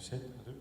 셋, 하나, 둘.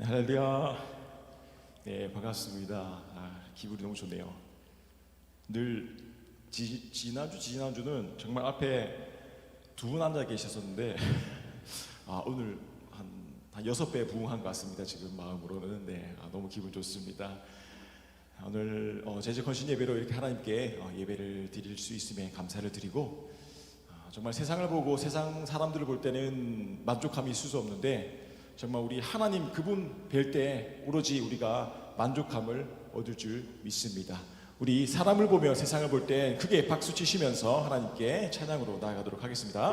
할렐루야. 네, 반갑습니다. 기분이 너무 좋네요. 늘 지난주는 정말 앞에 두 분 앉아 계셨었는데 오늘 한 6배 부응한 것 같습니다. 지금 마음으로는. 네, 너무 기분 좋습니다. 오늘 재직 헌신 예배로 이렇게 하나님께 예배를 드릴 수 있음에 감사를 드리고, 정말 세상을 보고 세상 사람들을 볼 때는 만족함이 있을 수 없는데, 정말 우리 하나님 그분 뵐 때 오로지 우리가 만족함을 얻을 줄 믿습니다. 우리 사람을 보며 세상을 볼 때 크게 박수 치시면서 하나님께 찬양으로 나아가도록 하겠습니다.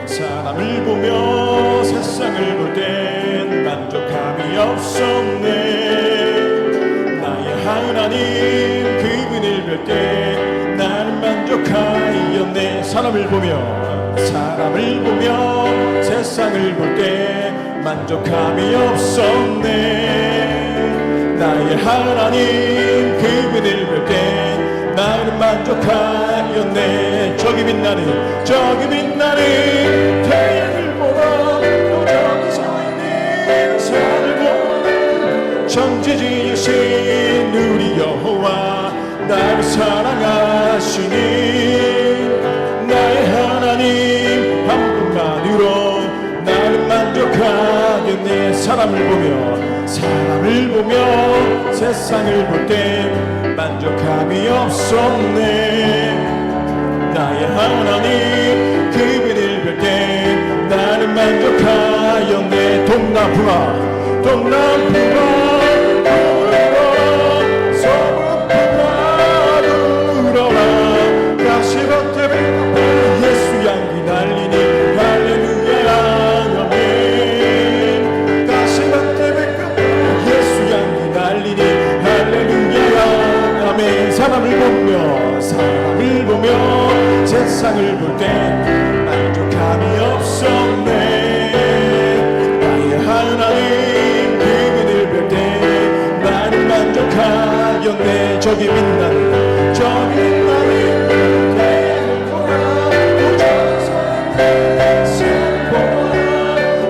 사람을 보며 세상을 볼 땐 만족함이 없었네. 나의 하나님 그분을 볼 때 나는 만족하였네. 사람을 보며 세상을 볼 때 만족함이 없었네. 나의 하나님 그분을 볼 때 나는 만족하였네. 저기 빛나는 태양을 보러 또 저기 서 있는 산을 보러 천지 지으신 우리 여호와 나를 사랑하시니 나의 하나님 한 분만으로 나는 만족하겠네. 사람을 보며 세상을 볼 때 만족함이 없었네. 나의 하나님 그분을 볼 때 나는 만족하였네. 동남풍아 예수 향기 날리니 할렐루야 아멘. 가시밭에 백합 예수 향기 날리니 할렐루야 아멘. 사람을 보며 세상을 볼 때 만족함이 없었네. 나의 하나님 그분을 볼 때 나는 만족하였네. 저기 빛나는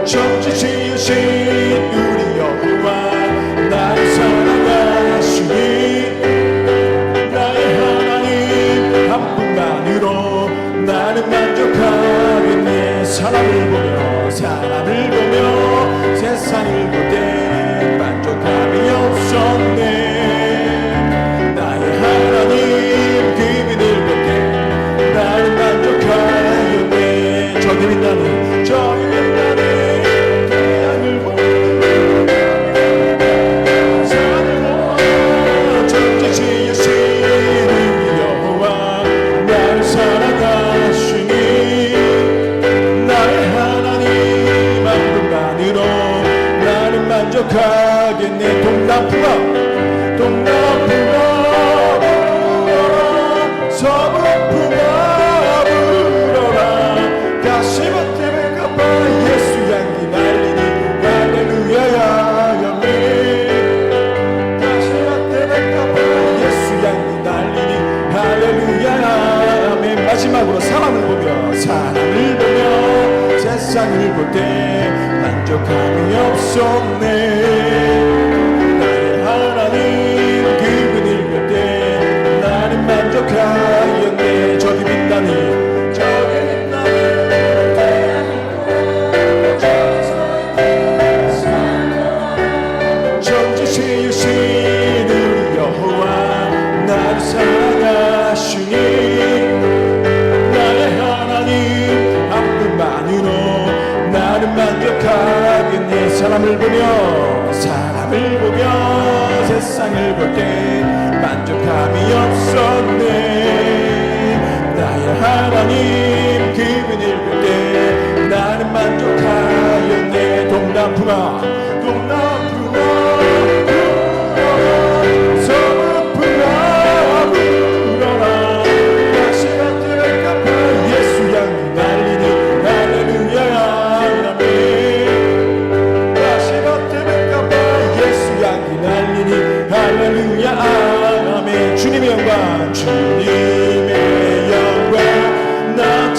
천지 지으신 우리 여호와 나를 사랑하시니 나의 하나님 한 분만으로 나는 만족하겠네. 사람을 보며 세상을 볼 때 만족함이 없었네. 나의 하나님 그분을 볼 때 나는 만족하였네. 저기 빛나는 태양을 보며 산을 보며 천지 지으신 우리 여호와 나를 사랑하시니 나의 하나님 한 분만으로 나는 만족하겠네. 동남풍아 서북풍아 불어라. 가시밭에 백합화 예수 향기 날리니 할렐루야 아멘. 가시밭에 백합화 예수 향기 날리니 할렐루야 아멘. 마지막으로 사람을 보며 세상을 볼 때 만족함이 없었네. 나의 하나님 그분을 볼 때 나는 만족하였네. 저기 빛나는 천지 지으신 우리 여호와 나를 사랑하시니 나의 하나님 한 분만으로 나는 만족하겠네. 사람을 보며 세상을 볼 때 만족함이 없었네. 나의 하나님 그분을 볼 때 나는 만족하였네. 동남풍아 서북풍아 불어라. 가시밭에 백합화 예수 향기 날리니 할렐루야 아멘. 가시밭에 백합화 예수 향기 날리니 할렐루야 아멘. 주님의 영광 나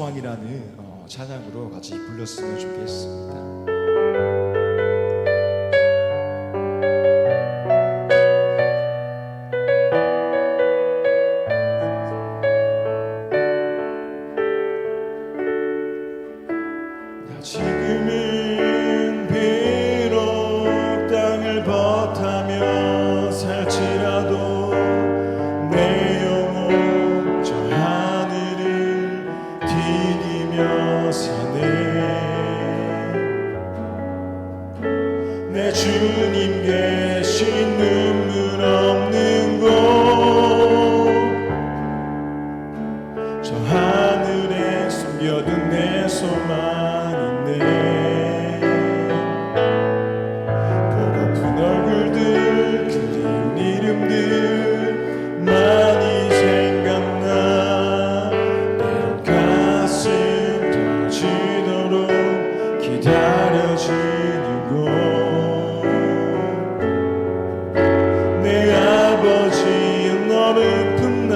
소망이라는 찬양으로 같이 불렀으면 좋겠습니다. 지금은 비록 땅을 버타며 살지라도 내 영혼 저 하늘을 디디며 사네. 내 주님 계신 눈물 없는 곳 저 하늘에 숨겨둔 내 소망 보고픈 얼굴들 그리운 이름들 많이 생각나. 때론 가슴 터지도록 기다려지는 곳 내 아버지의 어설픈 날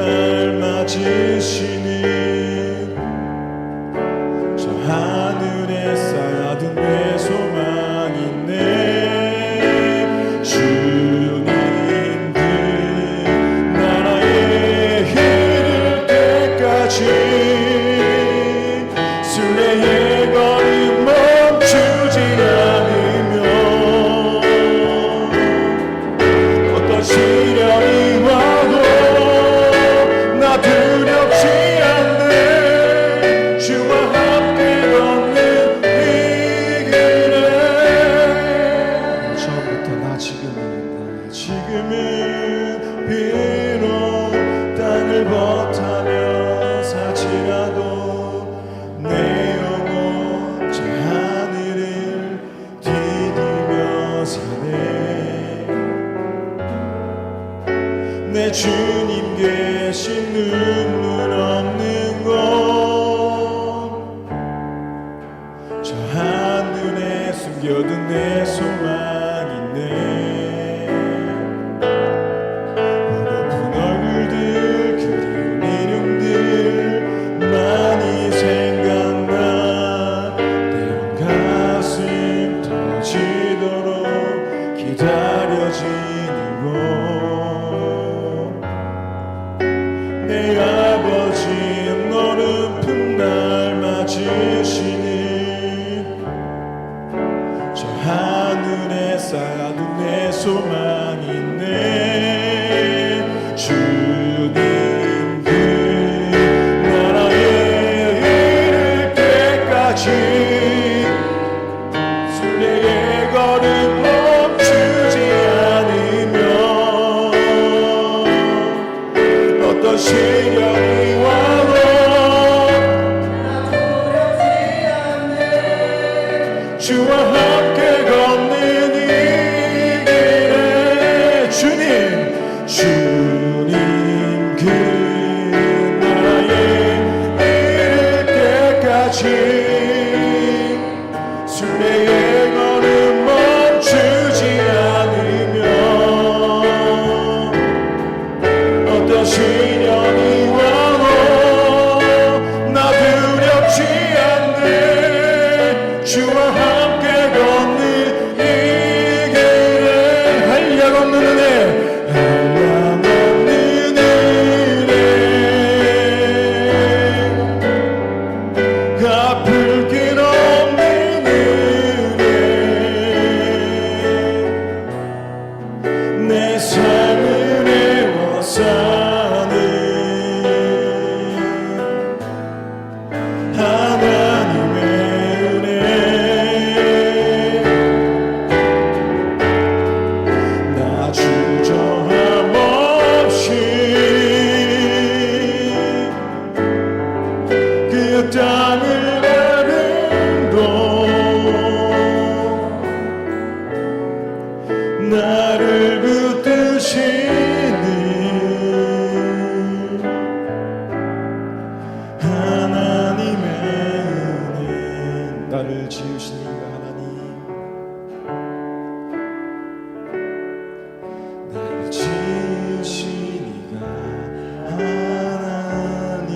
맞으시는 저 하늘에 쌓아둔 내 소망이 있네. 주님 그 나라에 이를 때까지 순례의 걸음 멈추지 않으며 어떤 시련이 와도 나 두렵지 않네. 주와 함께 걷는 이 길에 처음부터 나 지금은 비록 땅을 버타며 살지라도 내 영혼 저 하늘을 디디며 사네. 내 주님 계신 눈물 없는 곳 저 하늘에 숨겨둔 내 소망이 있네. 보고픈 얼굴들 그리운 이름들 많이 생각나. 때론 가슴 터지도록 기다려지는 곳 내 아버지의 너른 날 맞으시는 저 하늘에 쌓아둔 내 소망이 있네. 주님 그 나라에 이를 때까지 순례의 걸음 멈추지 않으며 어떤 시련이 와도 주와 함께 걷는 이 길에 주님 그 나라에 이를 때까지 순례의 걸음 멈추지 않으며 어떤 시련이 와도 나 두렵지 않네. 주와 함께 걷는 이 길에 한량 없는 은혜 갚을 길 없는 은혜 내 삶을 내워 사는 하나님의 은혜. 나 주저함 없이 그 땅을 가는 곳 나를 붙드시는 하나님의 은혜. 나를 지으시니가 하나님 나를 지으시니가 하나님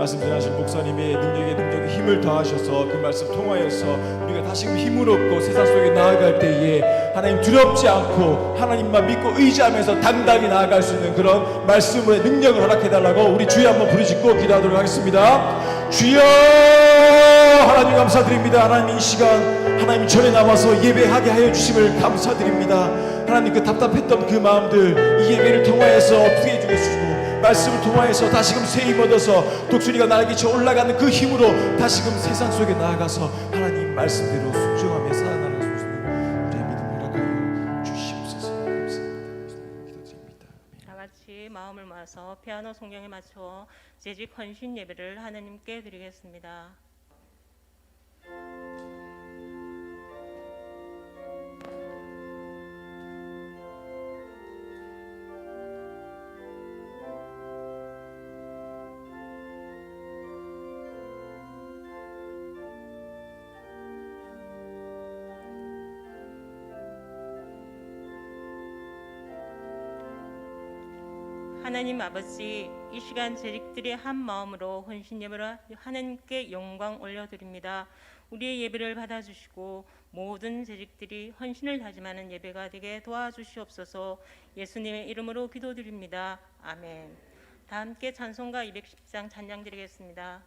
말씀 전하신 목사님의 능력에 힘을 더하셔서 그 말씀 통하여서 우리가 다시금 힘을 얻고 세상 속에 나아갈 때에 하나님 두렵지 않고 하나님만 믿고 의지하면서 당당히 나아갈 수 있는 그런 말씀의 능력을 허락해달라고 우리 주여 한번 부르짖고 기도하도록 하겠습니다. 주여, 하나님 감사드립니다. 하나님 이 시간 하나님 전에 나와서 예배하게 하여 주심을 감사드립니다. 하나님 그 답답했던 그 마음들 이 예배를 통하여서 없게 해주시고 말씀을 통하여서 다시금 새 힘 얻어서 독수리가 날개쳐 올라가는 그 힘으로 다시금 세상 속에 나아가서 하나님 말씀대로 순종하며 살아나는 수 있는 우리의 믿음 허락하여 주시옵소서. 감사합니다. 기도드립니다. 다 같이 마음을 모아서 피아노 성경에 맞춰 재직 헌신 예배를 하나님께 드리겠습니다. 하나님 아버지, 이 시간 재직들이 한 마음으로 헌신 예배를 하나님께 영광 올려드립니다. 우리의 예배를 받아주시고 모든 재직들이 헌신을 다짐하는 예배가 되게 도와주시옵소서. 예수님의 이름으로 기도드립니다. 아멘. 다 함께 찬송가 210장 찬양 드리겠습니다.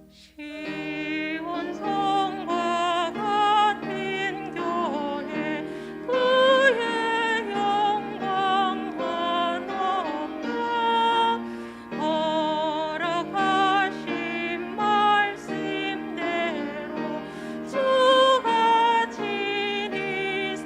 시온 성과 같은 교회 그의 영광 하나가 허락하신 말씀대로 주가 지니세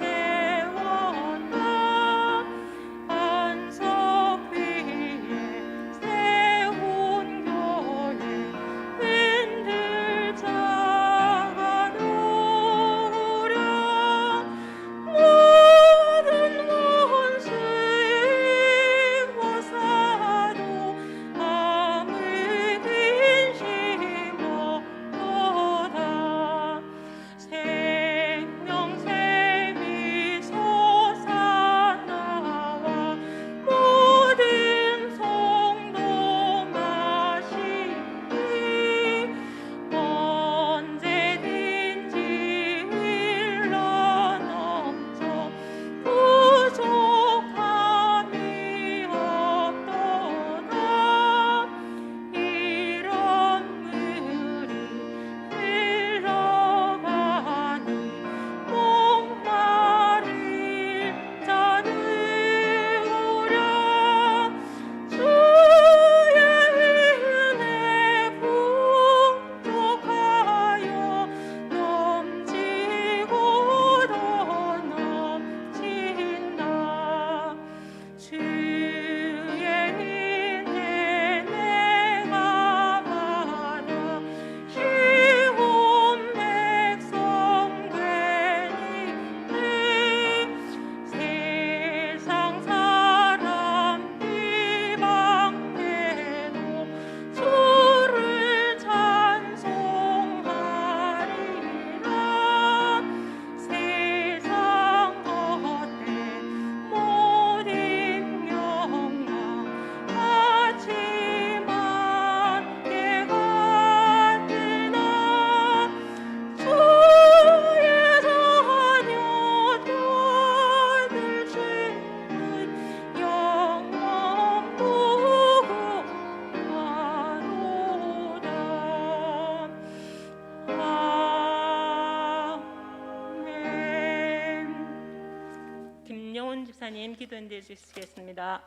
목사님 기도해 주시겠습니다.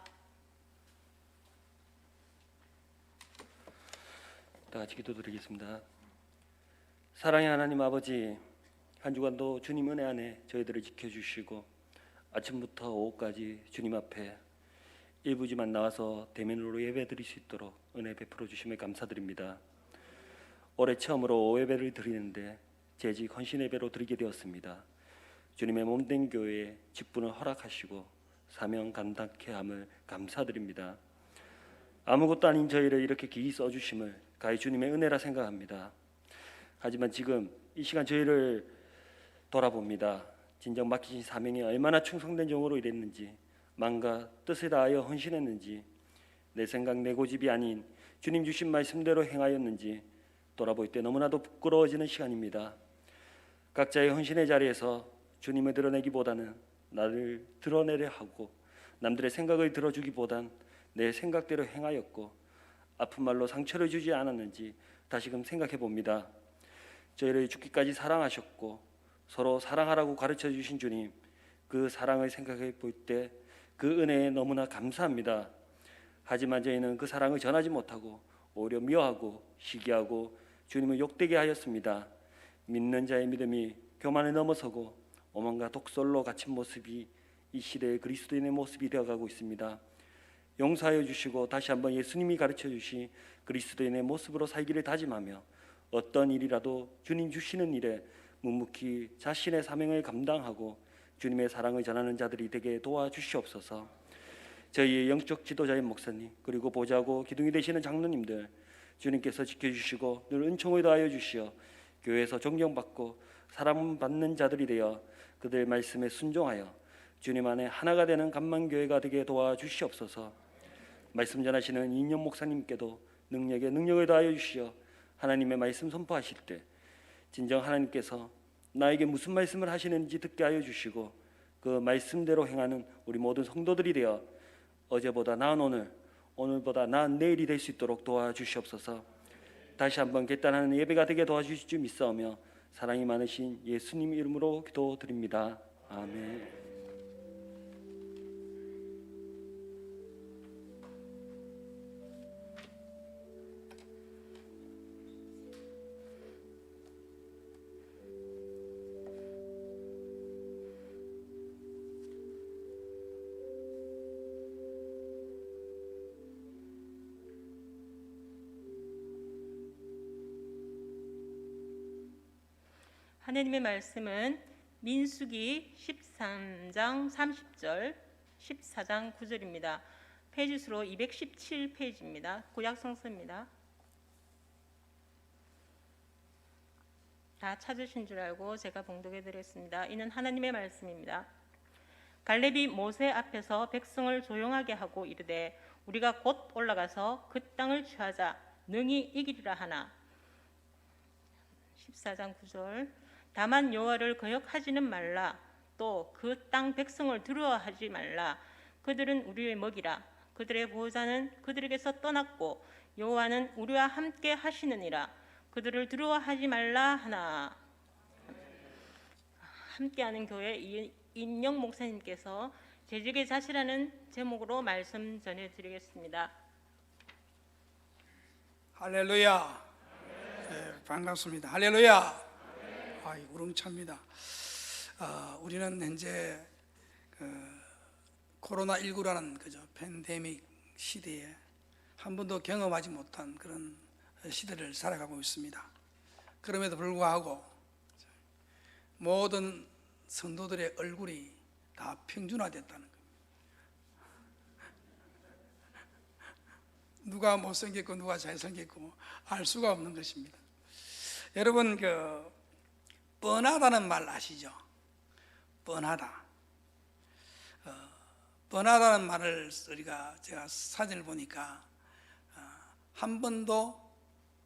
다 같이 기도드리겠습니다. 사랑의 하나님 아버지, 한 주간도 주님 은혜 안에 저희들을 지켜주시고 아침부터 오후까지 주님 앞에 일부지만 나와서 대면으로 예배드릴 수 있도록 은혜 베풀어 주심에 감사드립니다. 올해 처음으로 예배를 드리는데 재직 헌신 예배로 드리게 되었습니다. 주님의 몸된 교회에 직분을 허락하시고 사명 감당케 함을 감사드립니다. 아무것도 아닌 저희를 이렇게 기이 써주심을 가히 주님의 은혜라 생각합니다. 하지만 지금 이 시간 저희를 돌아봅니다. 진정 맡기신 사명에 얼마나 충성된 종으로 일했는지, 마음과 뜻을 다하여 헌신했는지, 내 생각 내 고집이 아닌 주님 주신 말씀대로 행하였는지 돌아볼 때 너무나도 부끄러워지는 시간입니다. 각자의 헌신의 자리에서 주님을 드러내기보다는 나를 드러내려 하고 남들의 생각을 들어주기보단 내 생각대로 행하였고 아픈 말로 상처를 주지 않았는지 다시금 생각해 봅니다. 저희를 죽기까지 사랑하셨고 서로 사랑하라고 가르쳐 주신 주님, 그 사랑을 생각해 볼 때 그 은혜에 너무나 감사합니다. 하지만 저희는 그 사랑을 전하지 못하고 오히려 미워하고 시기하고 주님을 욕되게 하였습니다. 믿는 자의 믿음이 교만을 넘어서고 오만과 독설로 갇힌 모습이 이 시대의 그리스도인의 모습이 되어가고 있습니다. 용서하여 주시고 다시 한번 예수님이 가르쳐 주신 그리스도인의 모습으로 살기를 다짐하며 어떤 일이라도 주님 주시는 일에 묵묵히 자신의 사명을 감당하고 주님의 사랑을 전하는 자들이 되게 도와주시옵소서. 저희의 영적 지도자인 목사님, 그리고 보좌고 기둥이 되시는 장로님들, 주님께서 지켜주시고 늘 은총을 더하여 주시어 교회에서 존경받고 사랑받는 자들이 되어 그들 말씀에 순종하여 주님 안에 하나가 되는 감만교회가 되게 도와주시옵소서. 말씀 전하시는 이인영 목사님께도 능력에 능력을 더하여 주시어 하나님의 말씀 선포하실 때 진정 하나님께서 나에게 무슨 말씀을 하시는지 듣게 하여 주시고 그 말씀대로 행하는 우리 모든 성도들이 되어 어제보다 나은 오늘, 오늘보다 나은 내일이 될 수 있도록 도와주시옵소서. 다시 한번 결단하는 예배가 되게 도와주실 줄 믿사오며 사랑이 많으신 예수님 이름으로 기도드립니다. 아멘. 하나님의 말씀은 민수기 13장 30절, 14장 9절입니다. 페이지 수로 217페이지입니다. 구약 성서입니다. 다 찾으신 줄 알고 제가 봉독해 드렸습니다. 이는 하나님의 말씀입니다. 갈렙이 모세 앞에서 백성을 조용하게 하고 이르되 우리가 곧 올라가서 그 땅을 취하자 능히 이기리라 하나. 14장 9절 다만 여호와를 거역하지는 말라. 또 그 땅 백성을 두려워하지 말라. 그들은 우리의 먹이라. 그들의 보호자는 그들에게서 떠났고 여호와는 우리와 함께 하시느니라. 그들을 두려워하지 말라 하나. 함께하는 교회 이인영 목사님께서 재직의 자시라는 제목으로 말씀 전해드리겠습니다. 할렐루야. 네, 반갑습니다. 할렐루야. 우렁찹니다. 우리는 현재 코로나19라는 그저 팬데믹 시대에 한 번도 경험하지 못한 그런 시대를 살아가고 있습니다. 그럼에도 불구하고 모든 성도들의 얼굴이 다 평준화됐다는 겁니다. 누가 못생겼고 누가 잘생겼고 알 수가 없는 것입니다. 여러분 뻔하다는 말 아시죠? 뻔하다. 뻔하다는 말을 제가 사진을 보니까 한 번도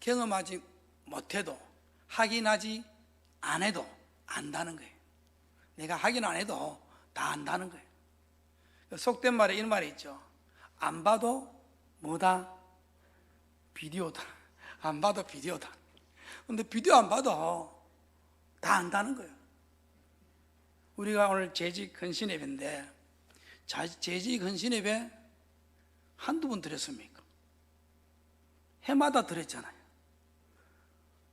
경험하지 못해도 확인하지 안 해도 안다는 거예요. 내가 확인 안 해도 다 안다는 거예요. 속된 말에 이런 말이 있죠. 안 봐도 뭐다? 비디오다. 안 봐도 비디오다. 근데 비디오 안 봐도 다 안다는 거예요. 우리가 오늘 재직 헌신 예배인데 재직 헌신 예배 한두 번 드렸습니까? 해마다 드렸잖아요.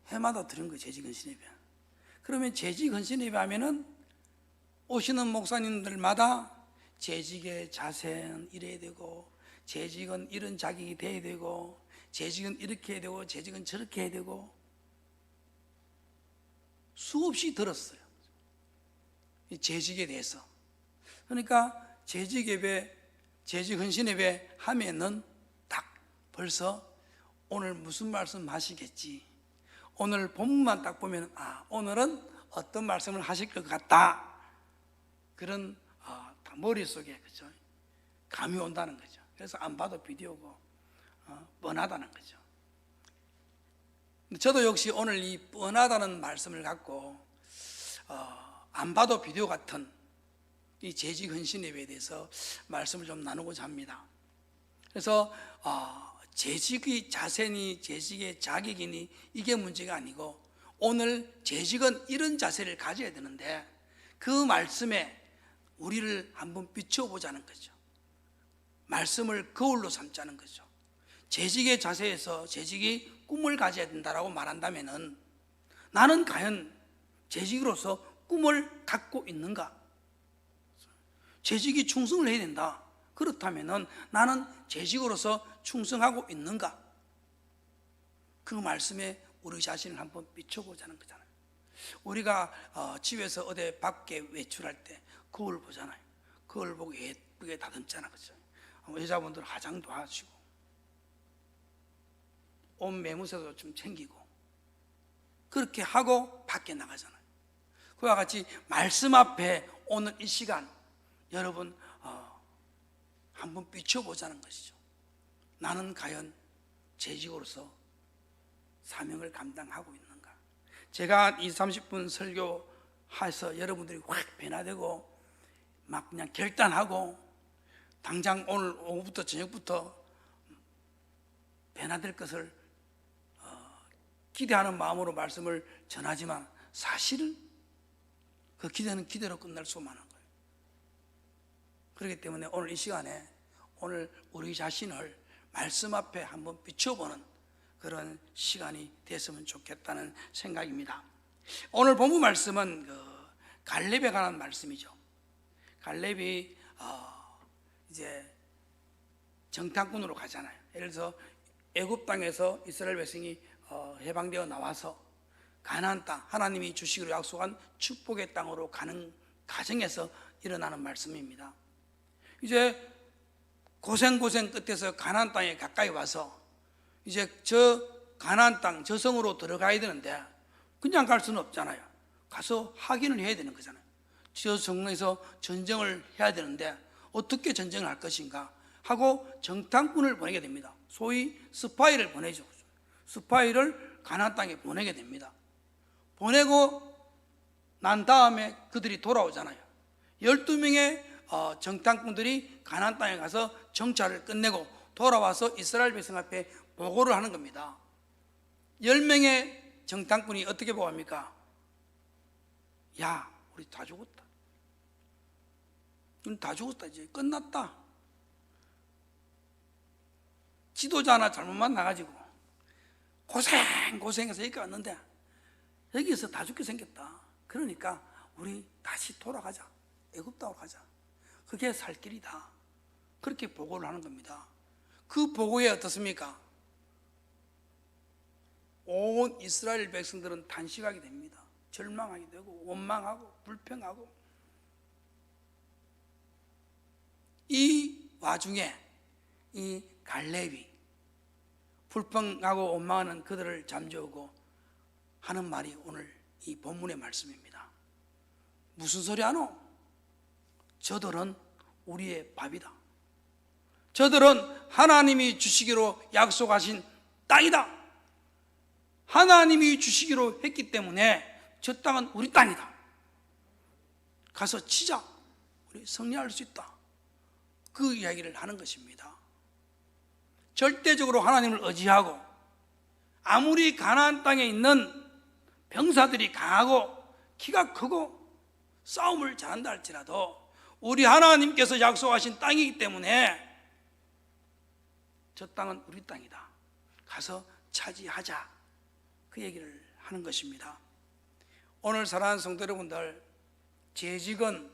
해마다 드린 거예요, 재직 헌신 예배. 그러면 재직 헌신 예배 하면은 오시는 목사님들마다 재직의 자세는 이래야 되고, 재직은 이런 자격이 돼야 되고, 재직은 이렇게 해야 되고, 재직은 저렇게 해야 되고, 수없이 들었어요, 이 재직에 대해서. 그러니까 재직 예배, 재직 헌신 예배 하면은 딱 벌써 오늘 무슨 말씀 하시겠지, 오늘 본문만 딱 보면 오늘은 어떤 말씀을 하실 것 같다, 그런 다 머릿속에, 그죠, 감이 온다는 거죠. 그래서 안 봐도 비디오고 뻔하다는 거죠. 저도 역시 오늘 이 뻔하다는 말씀을 갖고 안 봐도 비디오 같은 이 재직 헌신 예배에 대해서 말씀을 좀 나누고자 합니다. 그래서 재직의 자세니 재직의 자격이니 이게 문제가 아니고, 오늘 재직은 이런 자세를 가져야 되는데 그 말씀에 우리를 한번 비춰보자는 거죠. 말씀을 거울로 삼자는 거죠. 재직의 자세에서 재직이 꿈을 가져야 된다라고 말한다면은, 나는 과연 재직으로서 꿈을 갖고 있는가? 재직이 충성을 해야 된다. 그렇다면은 나는 재직으로서 충성하고 있는가? 그 말씀에 우리 자신을 한번 비춰보자는 거잖아요. 우리가 집에서 어디 밖에 외출할 때 거울 보잖아요. 거울 보고 예쁘게 다듬잖아, 그죠? 여자분들 화장도 하시고 옷 매무새도 좀 챙기고 그렇게 하고 밖에 나가잖아요. 그와 같이 말씀 앞에 오늘 이 시간 여러분 한번 비춰보자는 것이죠. 나는 과연 재직으로서 사명을 감당하고 있는가? 제가 20-30분 설교해서 여러분들이 확 변화되고 막 그냥 결단하고 당장 오늘 오후부터 저녁부터 변화될 것을 기대하는 마음으로 말씀을 전하지만, 사실은 그 기대는 기대로 끝날 수만 한 거예요. 그렇기 때문에 오늘 이 시간에 오늘 우리 자신을 말씀 앞에 한번 비춰보는 그런 시간이 됐으면 좋겠다는 생각입니다. 오늘 본문 말씀은 갈렙에 관한 말씀이죠. 갈렙이 이제 정탐꾼으로 가잖아요. 예를 들어서 애굽 땅에서 이스라엘 백성이 해방되어 나와서 가나안 땅, 하나님이 주시기로 약속한 축복의 땅으로 가는 과정에서 일어나는 말씀입니다. 이제 고생 끝에서 가나안 땅에 가까이 와서 이제 저 가나안 땅, 저 성으로 들어가야 되는데 그냥 갈 수는 없잖아요. 가서 확인을 해야 되는 거잖아요. 저 성에서 전쟁을 해야 되는데 어떻게 전쟁을 할 것인가 하고 정탐꾼을 보내게 됩니다. 소위 스파이를 보내죠. 스파이를 가나안 땅에 보내게 됩니다. 보내고 난 다음에 그들이 돌아오잖아요. 12명의 정탐꾼들이 가나안 땅에 가서 정찰을 끝내고 돌아와서 이스라엘 백성 앞에 보고를 하는 겁니다. 10명의 정탐꾼이 어떻게 보고합니까? 야, 우리 다 죽었다. 우리 다 죽었다. 이제 끝났다. 지도자 하나 잘못만 나가지고 고생해서 여기 왔는데 여기서 다 죽게 생겼다. 그러니까 우리 다시 돌아가자. 애굽 땅으로 가자. 그게 살 길이다. 그렇게 보고를 하는 겁니다. 그 보고에 어떻습니까? 온 이스라엘 백성들은 단식하게 됩니다. 절망하게 되고 원망하고 불평하고. 이 와중에 이 갈렙이 불평하고 원망하는 그들을 잠재우고 하는 말이 오늘 이 본문의 말씀입니다. 무슨 소리 하노? 저들은 우리의 밥이다. 저들은 하나님이 주시기로 약속하신 땅이다. 하나님이 주시기로 했기 때문에 저 땅은 우리 땅이다. 가서 치자. 우리 승리할 수 있다. 그 이야기를 하는 것입니다. 절대적으로 하나님을 의지하고 아무리 가나안 땅에 있는 병사들이 강하고 키가 크고 싸움을 잘한다 할지라도 우리 하나님께서 약속하신 땅이기 때문에 저 땅은 우리 땅이다. 가서 차지하자. 그 얘기를 하는 것입니다. 오늘 사랑하는 성도 여러분들, 재직은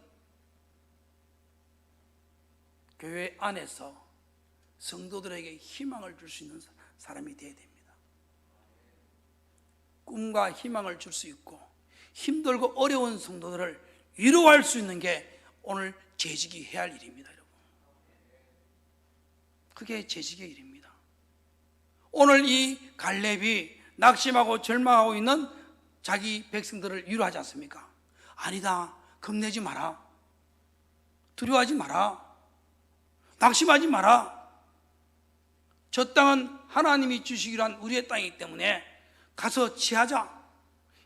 교회 안에서 성도들에게 희망을 줄 수 있는 사람이 되어야 됩니다. 꿈과 희망을 줄 수 있고 힘들고 어려운 성도들을 위로할 수 있는 게 오늘 재직이 해야 할 일입니다, 여러분. 그게 재직의 일입니다. 오늘 이 갈렙이 낙심하고 절망하고 있는 자기 백성들을 위로하지 않습니까? 아니다, 겁내지 마라, 두려워하지 마라, 낙심하지 마라. 저 땅은 하나님이 주시기로 한 우리의 땅이기 때문에 가서 취하자,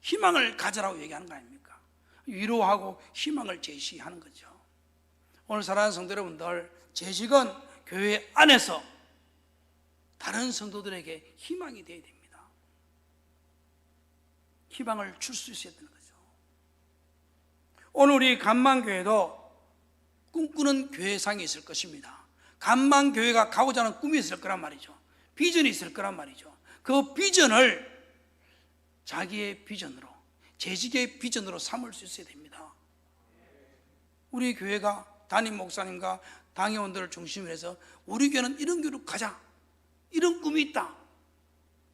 희망을 가져라고 얘기하는 거 아닙니까? 위로하고 희망을 제시하는 거죠. 오늘 사랑하는 성도 여러분들, 재직은 교회 안에서 다른 성도들에게 희망이 되어야 됩니다. 희망을 줄 수 있어야 되는 거죠. 오늘 우리 간망교회도 꿈꾸는 교회상이 있을 것입니다. 간망교회가 가고자 하는 꿈이 있을 거란 말이죠. 비전이 있을 거란 말이죠. 그 비전을 자기의 비전으로, 재직의 비전으로 삼을 수 있어야 됩니다. 우리 교회가 담임 목사님과 당회원들을 중심으로 해서 우리 교회는 이런 교회로 가자, 이런 꿈이 있다.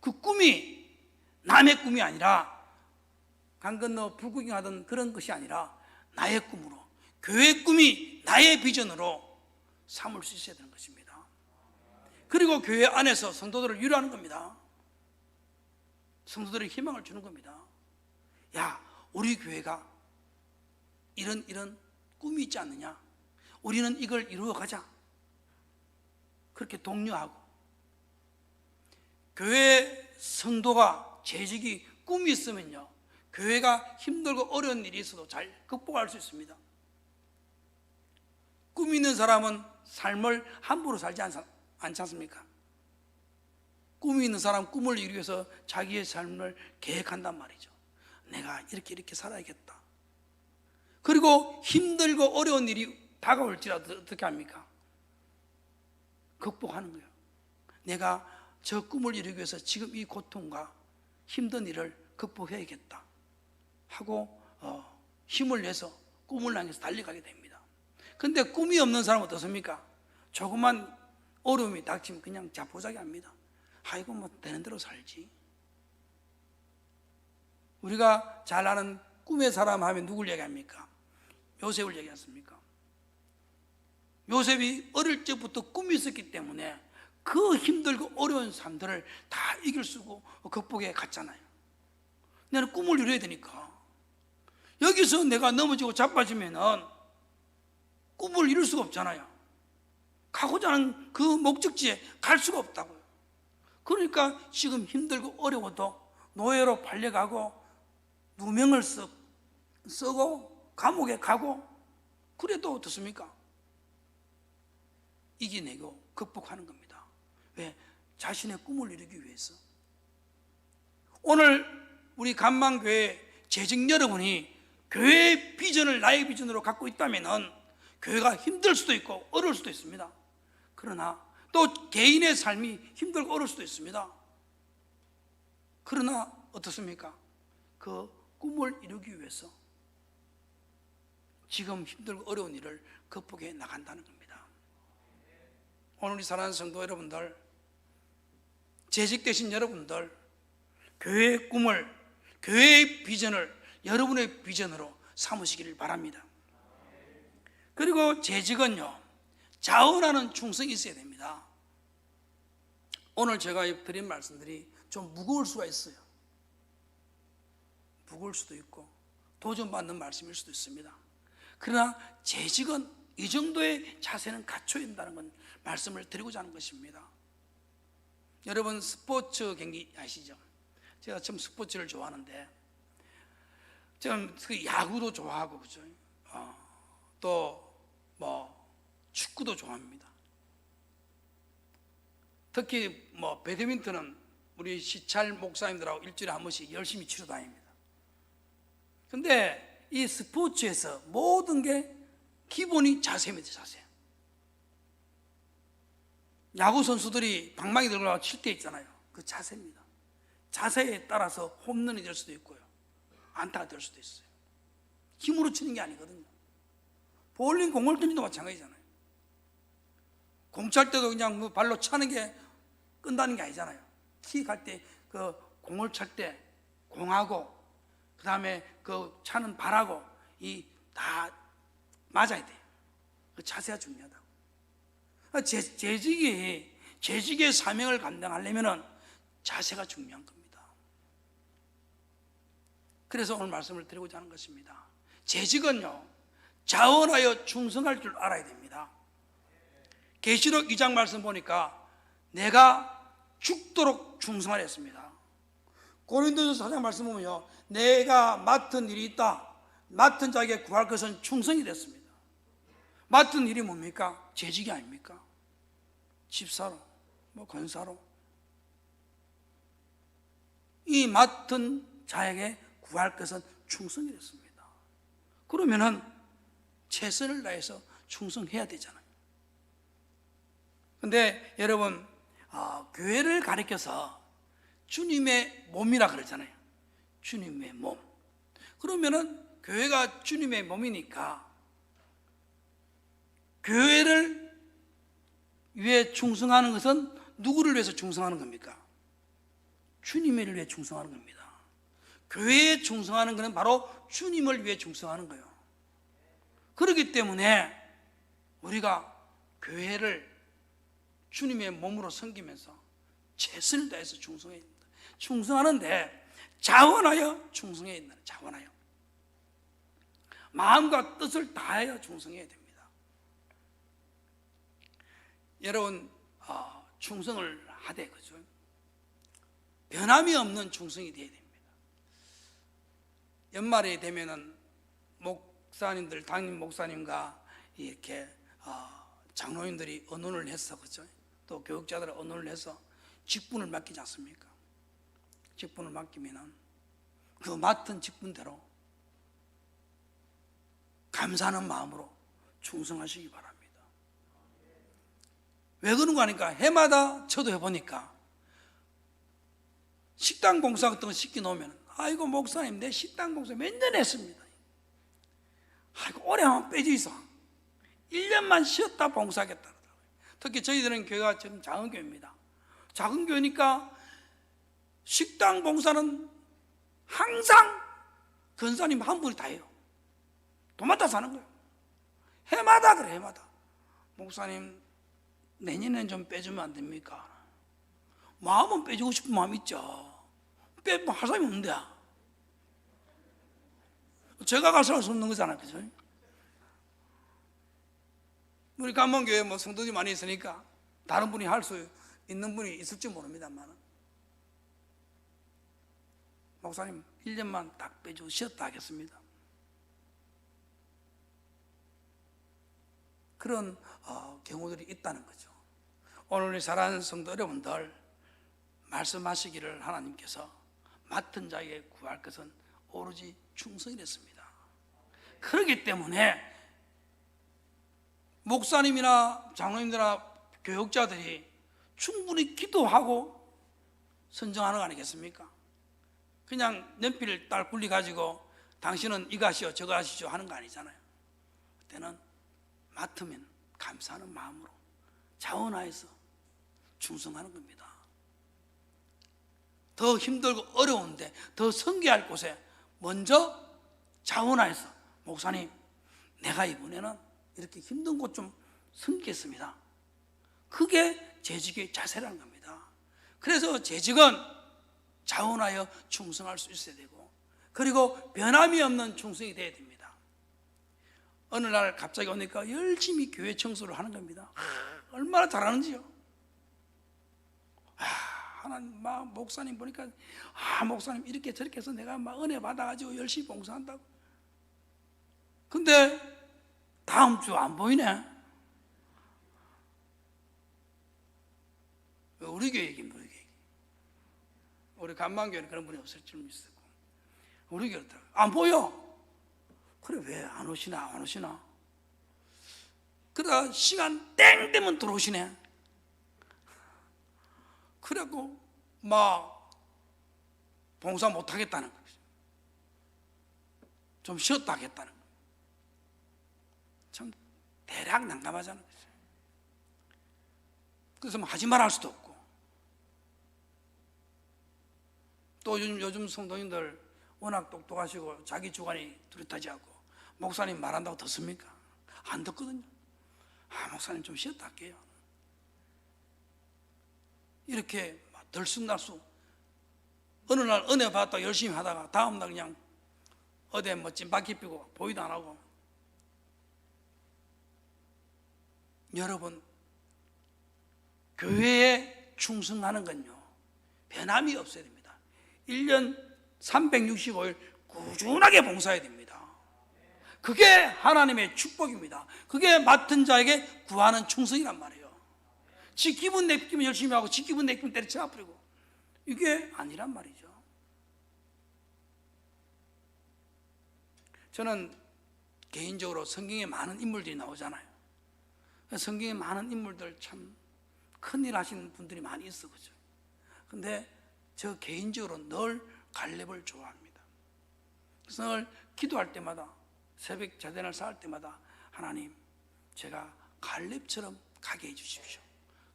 그 꿈이 남의 꿈이 아니라 강 건너 불구경하던 그런 것이 아니라 나의 꿈으로, 교회의 꿈이 나의 비전으로 삼을 수 있어야 되는 것입니다. 그리고 교회 안에서 성도들을 위로하는 겁니다. 성도들의 희망을 주는 겁니다. 야, 우리 교회가 이런 꿈이 있지 않느냐? 우리는 이걸 이루어 가자. 그렇게 독려하고, 교회 성도가 재직이 꿈이 있으면요, 교회가 힘들고 어려운 일이 있어도 잘 극복할 수 있습니다. 꿈이 있는 사람은 삶을 함부로 살지 않지 않습니까? 꿈이 있는 사람, 꿈을 이루기 위해서 자기의 삶을 계획한단 말이죠. 내가 이렇게 살아야겠다. 그리고 힘들고 어려운 일이 다가올지라도 어떻게 합니까? 극복하는 거예요. 내가 저 꿈을 이루기 위해서 지금 이 고통과 힘든 일을 극복해야겠다 하고 힘을 내서 꿈을 향해서 달려가게 됩니다. 근데 꿈이 없는 사람은 어떻습니까? 조그만 어려움이 닥치면 그냥 자포자기 합니다. 아이고, 뭐 되는 대로 살지. 우리가 잘 아는 꿈의 사람 하면 누굴 얘기합니까? 요셉을 얘기했습니까? 요셉이 어릴 적부터 꿈이 있었기 때문에 그 힘들고 어려운 삶들을 다 이길 수 있고 극복해 갔잖아요. 나는 꿈을 이뤄야 되니까. 여기서 내가 넘어지고 자빠지면은 꿈을 이룰 수가 없잖아요. 가고자 하는 그 목적지에 갈 수가 없다고요. 그러니까 지금 힘들고 어려워도 노예로 팔려가고 누명을 쓰고 감옥에 가고, 그래도 어떻습니까? 이겨내고 극복하는 겁니다. 왜? 자신의 꿈을 이루기 위해서. 오늘 우리 간망교회 재직 여러분이 교회의 비전을 나의 비전으로 갖고 있다면 교회가 힘들 수도 있고 어려울 수도 있습니다. 그러나 또 개인의 삶이 힘들고 어려울 수도 있습니다. 그러나 어떻습니까? 그 꿈을 이루기 위해서 지금 힘들고 어려운 일을 극복해 나간다는 겁니다. 오늘 우리 사랑하는 성도 여러분들, 재직되신 여러분들, 교회의 꿈을, 교회의 비전을 여러분의 비전으로 삼으시기를 바랍니다. 그리고 재직은요, 자원하는 충성이 있어야 됩니다. 오늘 제가 드린 말씀들이 좀 무거울 수가 있어요. 무거울 수도 있고 도전받는 말씀일 수도 있습니다. 그러나 재직은 이 정도의 자세는 갖춰야 된다는 건 말씀을 드리고자 하는 것입니다. 여러분 스포츠 경기 아시죠? 제가 참 스포츠를 좋아하는데, 좀 야구도 좋아하고, 그죠? 또 뭐 축구도 좋아합니다. 특히 뭐 배드민턴은 우리 시찰 목사님들하고 일주일에 한 번씩 열심히 치러 다닙니다. 근데 이 스포츠에서 모든 게 기본이 자세입니다. 자세. 야구 선수들이 방망이 들고 칠 때 있잖아요. 그 자세입니다. 자세에 따라서 홈런이 될 수도 있고요, 안타가 될 수도 있어요. 힘으로 치는 게 아니거든요. 볼링 공을 던지도 마찬가지잖아요. 공 찰 때도 그냥 뭐 발로 차는 게 끝나는 게 아니잖아요. 킥할 때 그 공을 찰 때 공하고 그 다음에 그 차는 발하고 이 다 맞아야 돼요. 그 자세가 중요하다고. 재직의 사명을 감당하려면은 자세가 중요한 겁니다. 그래서 오늘 말씀을 드리고자 하는 것입니다. 재직은요, 자원하여 충성할 줄 알아야 됩니다. 계시록 2장 말씀 보니까 내가 죽도록 충성하라 했습니다. 고린도전서 4장 말씀 보면요, 내가 맡은 일이 있다. 맡은 자에게 구할 것은 충성이 됐습니다. 맡은 일이 뭡니까? 재직이 아닙니까? 집사로, 뭐 권사로. 이 맡은 자에게 구할 것은 충성이 됐습니다. 그러면은 최선을 다해서 충성해야 되잖아요. 근데 여러분, 교회를 가리켜서 주님의 몸이라 그러잖아요. 주님의 몸. 그러면은 교회가 주님의 몸이니까 교회를 위해 충성하는 것은 누구를 위해서 충성하는 겁니까? 주님을 위해 충성하는 겁니다. 교회에 충성하는 것은 바로 주님을 위해 충성하는 거예요. 그렇기 때문에 우리가 교회를 주님의 몸으로 섬기면서 최선을 다해서 충성해야 됩니다. 충성하는데 자원하여 충성해야 된다. 자원하여 마음과 뜻을 다하여 충성해야 됩니다. 여러분, 충성을 하되, 그죠? 변함이 없는 충성이 되어야 됩니다. 연말에 되면은 목사님들, 담임 목사님과 이렇게 장로님들이 언론을 해서, 그죠? 또 교육자들 언론을 해서 직분을 맡기지 않습니까? 직분을 맡기면은 그 맡은 직분대로 감사하는 마음으로 충성하시기 바랍니다. 왜 그런가 하니까 해마다 저도 해보니까 식당 봉사 같은 거 시켜놓으면, 아이고 목사님 내 식당 봉사 몇 년 했습니다. 아이고 올해 한번 빼져 있어. 1년만 쉬었다 봉사하겠다. 특히 저희들은 교회가 지금 작은 교회입니다. 작은 교회니까 식당 봉사는 항상 권사님 한 분이 다 해요. 도맡아서 하는 거예요. 해마다 그래, 해마다. 목사님 내년에는 좀 빼주면 안 됩니까? 마음은 빼주고 싶은 마음 있죠. 빼면 할 사람이 없는데 제가 가서 할 수 없는 거잖아요, 그죠? 우리 간mon교회 뭐 성도들이 많이 있으니까 다른 분이 할 수 있는 분이 있을지 모릅니다만, 목사님 1년만 딱 빼주고 쉬었다 하겠습니다. 그런 경우들이 있다는 거죠. 오늘 사랑하는 성도 여러분들, 말씀하시기를 하나님께서 맡은 자에게 구할 것은 오로지 충성이 됐습니다. 그렇기 때문에 목사님이나 장로님들이나 교육자들이 충분히 기도하고 선정하는 거 아니겠습니까? 그냥 연필 딸 굴리 가지고 당신은 이거 하시오 저거 하시오 하는 거 아니잖아요. 그때는 맡으면 감사하는 마음으로 자원하여서 충성하는 겁니다. 더 힘들고 어려운데 더 섬겨야 할 곳에 먼저 자원하여서, 목사님 내가 이번에는 이렇게 힘든 곳 좀 섬기겠습니다. 그게 재직의 자세라는 겁니다. 그래서 재직은 자원하여 충성할 수 있어야 되고, 그리고 변함이 없는 충성이 되어야 됩니다. 어느 날 갑자기 오니까 열심히 교회 청소를 하는 겁니다. 얼마나 잘하는지요. 하나님, 목사님 보니까 목사님 이렇게 저렇게 해서 내가 은혜 받아가지고 열심히 봉사한다고. 근데 다음 주 안 보이네. 우리 교회 얘기입니다. 우리 교회. 우리 간만교회는 그런 분이 없을 줄 믿었고, 우리 교회 안 보여. 그래 왜 안 오시나 안 오시나. 그러다 시간 땡 되면 들어오시네. 그래갖고 막 봉사 못하겠다는 거죠. 좀 쉬었다 하겠다는 거죠. 참 대략 난감하잖아요. 그래서 뭐 하지 말할 수도 없고, 또 요즘 성도님들 워낙 똑똑하시고 자기 주관이 뚜렷하지 않고 목사님 말한다고 듣습니까? 안 듣거든요. 목사님 좀 쉬었다 할게요. 이렇게 들쑥날쑥 어느 날 은혜 받았다 열심히 하다가 다음날 그냥 어디에 뭐 찐바퀴 피고 보이도 안 하고. 여러분, 교회에 충성하는 건요 변함이 없어야 됩니다. 1년 365일 꾸준하게 봉사해야 됩니다. 그게 하나님의 축복입니다. 그게 맡은 자에게 구하는 충성이란 말이에요. 지 기분 내키면 열심히 하고 지 기분 내키면 때려쳐 버리고, 이게 아니란 말이죠. 저는 개인적으로 성경에 많은 인물들이 나오잖아요. 성경에 많은 인물들 참 큰일 하시는 분들이 많이 있어, 그죠? 근데 저 개인적으로 늘 갈렙을 좋아합니다. 그래서 늘 기도할 때마다, 새벽 제단을 쌓을 때마다 하나님, 제가 갈렙처럼 가게 해주십시오.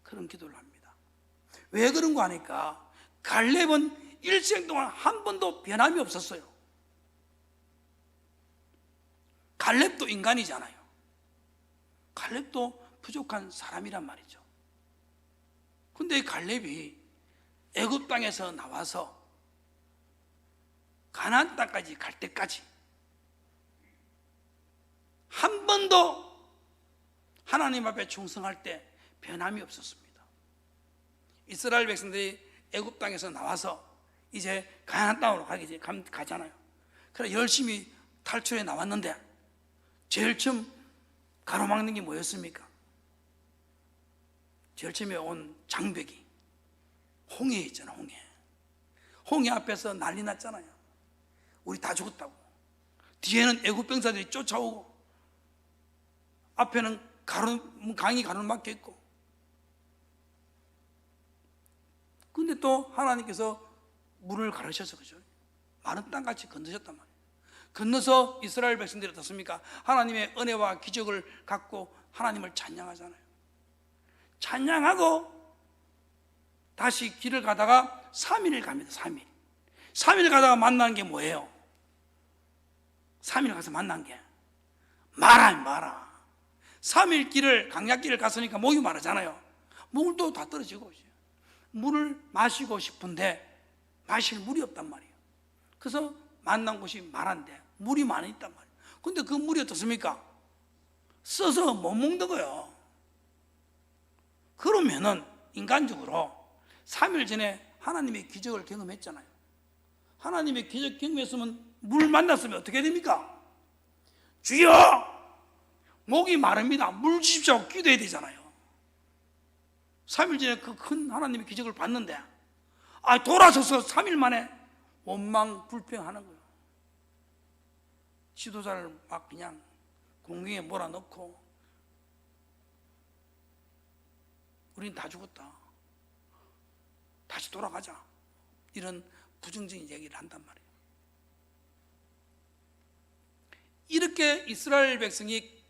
그런 기도를 합니다. 왜 그런 거 하니까 갈렙은 일생 동안 한 번도 변함이 없었어요. 갈렙도 인간이잖아요. 갈렙도 부족한 사람이란 말이죠. 근데 이 갈렙이 애굽 땅에서 나와서 가나안 땅까지 갈 때까지 한 번도 하나님 앞에 충성할 때 변함이 없었습니다. 이스라엘 백성들이 애굽 땅에서 나와서 이제 가나안 땅으로 가잖아요. 그래 열심히 탈출해 나왔는데 제일 처음 가로막는 게 뭐였습니까? 제일 처음에 온 장벽이 홍해였잖아. 홍해 앞에서 난리 났잖아요. 우리 다 죽었다고. 뒤에는 애굽 병사들이 쫓아오고 앞에는 강이 가로막혀 있고. 근데 또 하나님께서 물을 가르셔서, 그죠? 마른 땅같이 건너셨단 말이에요. 건너서 이스라엘 백성들이 어떻습니까? 하나님의 은혜와 기적을 갖고 하나님을 찬양하잖아요. 찬양하고 다시 길을 가다가 3일을 갑니다. 3일 가다가 만난 게 뭐예요? 3일 가서 만난 게 마라. 3일 길을, 강약길을 갔으니까 목이 마르잖아요. 물도 다 떨어지고, 물을 마시고 싶은데 마실 물이 없단 말이에요. 그래서 만난 곳이 마란데 물이 많이 있단 말이에요. 근데 그 물이 어떻습니까? 써서 못 먹는 거예요. 그러면은 인간적으로 3일 전에 하나님의 기적을 경험했잖아요. 하나님의 기적 경험했으면 물 만났으면 어떻게 됩니까? 주여! 목이 마릅니다. 물 주십시오. 기도해야 되잖아요. 3일 전에 그 큰 하나님의 기적을 봤는데 돌아서서 3일 만에 원망 불평하는 거예요. 지도자를 막 그냥 공경에 몰아넣고 우린 다 죽었다. 다시 돌아가자. 이런 부정적인 얘기를 한단 말이에요. 이렇게 이스라엘 백성이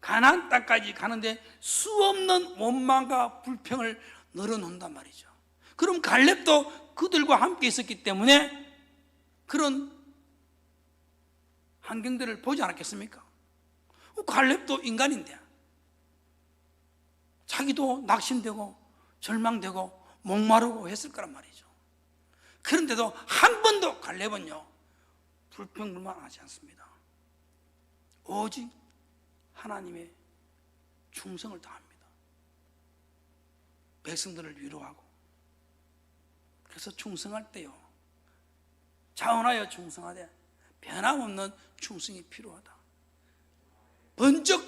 가나안 땅까지 가는데 수없는 원망과 불평을 늘어놓는단 말이죠. 그럼 갈렙도 그들과 함께 있었기 때문에 그런 환경들을 보지 않았겠습니까? 갈렙도 인간인데 자기도 낙심되고 절망되고 목마르고 했을 거란 말이죠. 그런데도 한 번도 갈렙은요 불평불만 하지 않습니다. 오직 하나님의 충성을 다합니다. 백성들을 위로하고. 그래서 충성할 때요 자원하여 충성하되 변함없는 충성이 필요하다. 번쩍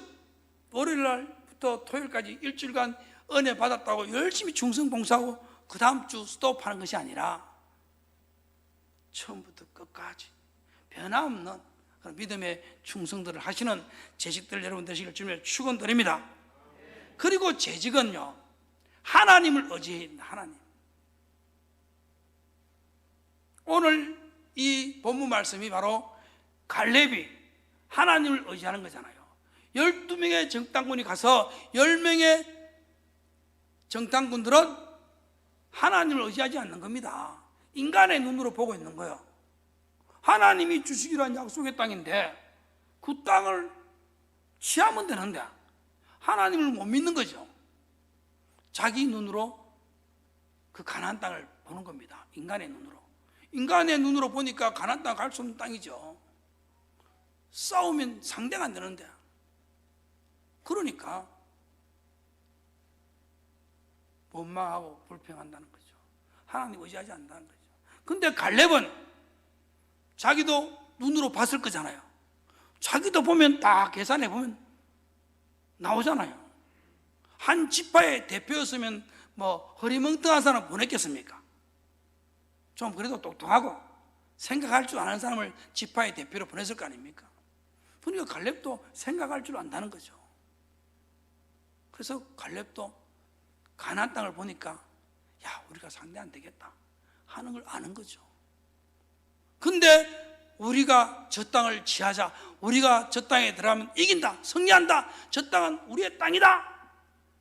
월요일날부터 토요일까지 일주일간 은혜 받았다고 열심히 충성 봉사하고 그 다음 주 스톱하는 것이 아니라 처음부터 끝까지 변함없는 믿음의 충성들을 하시는 제식들 여러분 되시길 주님의 축원드립니다. 그리고 재직은요, 하나님을 의지해 있는 하나님. 오늘 이 본문 말씀이 바로 갈렙이 하나님을 의지하는 거잖아요. 12명의 정탐꾼이 가서 10명의 정탐꾼들은 하나님을 의지하지 않는 겁니다. 인간의 눈으로 보고 있는 거예요. 하나님이 주시기로 한 약속의 땅인데 그 땅을 취하면 되는데 하나님을 못 믿는 거죠. 자기 눈으로 그 가나안 땅을 보는 겁니다. 인간의 눈으로. 인간의 눈으로 보니까 가나안 땅 갈 수 없는 땅이죠. 싸우면 상대가 안 되는데. 그러니까 원망하고 불평한다는 거죠. 하나님 의지하지 않는다는 거죠. 근데 갈렙은 자기도 눈으로 봤을 거잖아요. 자기도 보면 딱 계산해 보면 나오잖아요. 한 지파의 대표였으면 뭐 허리멍텅한 사람 보냈겠습니까? 좀 그래도 똑똑하고 생각할 줄 아는 사람을 지파의 대표로 보냈을 거 아닙니까? 그러니까 갈렙도 생각할 줄 안다는 거죠. 그래서 갈렙도 가나안 땅을 보니까 야, 우리가 상대 안 되겠다 하는 걸 아는 거죠. 근데 우리가 저 땅을 취하자, 우리가 저 땅에 들어가면 이긴다, 승리한다, 저 땅은 우리의 땅이다,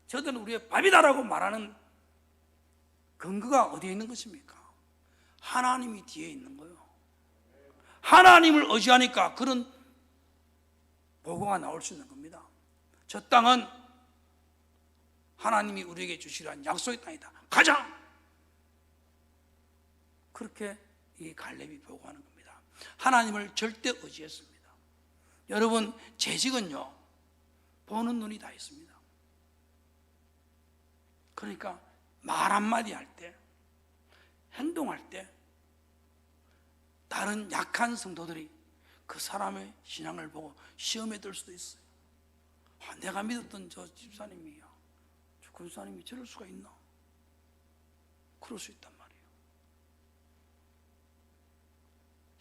저들은 우리의 밥이다라고 말하는 근거가 어디에 있는 것입니까? 하나님이 뒤에 있는 거예요. 하나님을 의지하니까 그런 보고가 나올 수 있는 겁니다. 저 땅은 하나님이 우리에게 주시려 한 약속의 땅이다, 가자! 그렇게 이 갈렙이 보고하는 겁니다. 하나님을 절대 의지했습니다. 여러분, 재직은요, 보는 눈이 다 있습니다. 그러니까 말 한마디 할 때, 행동할 때 다른 약한 성도들이 그 사람의 신앙을 보고 시험에 들 수도 있어요. 아, 내가 믿었던 저 집사님이야, 저 군사님이 저럴 수가 있나? 그럴 수 있단 말이에요.